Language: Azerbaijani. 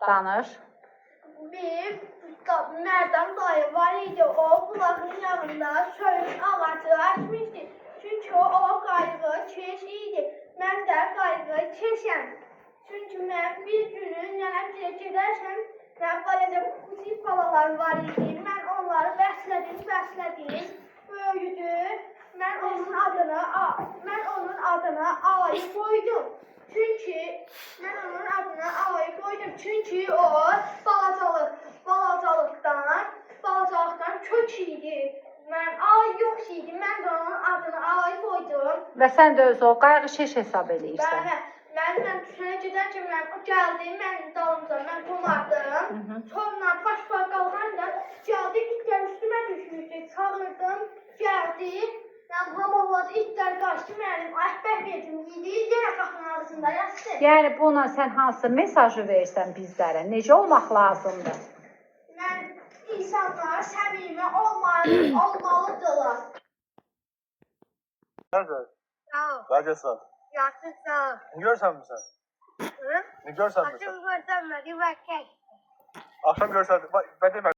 Danış. Bir Mərdan dayı var idi, o bulağın yanında söyün ağacı açmışdı. Çünki o qayığı keş idi, mən də qayığı keşəm. Çünki mən bir günün nənəmcəyə gedərkən, balaca küçük balalar var idi, mən onları bəslədim, böyüdü. Mən onun adına Ayı qoydum. Çünki o balacalıqdan kök idi. Ay yox idi, mən də onun adını Ayı qoydum. Və sən də öz o qayğı şeş hesab eləyirsən. Mən düşənə gedərkən gəldim, mən dalımca, mən qomardım. Sonra baş qalxanda gəldi, itlər üstümə düşmüşdü, çağırdım, gəldi. Mən hamalladı, itlər qaçdı, mənim əhbəh verdim, yedi, yenə qapının ağzında yatdı. Yəni buna sən hansı mesajı versən bizlərə? Necə olmaq lazımdır? Mən insanlar səmimi olmalıdırlar. Nerede? Sağ ol. Kaçasın? Yatsın sağ ol. Ne görsen mi sen? Hı? Ne görsen mi sen? Akşam görsen mi? Bir bakayım. Akşam görsen, ben de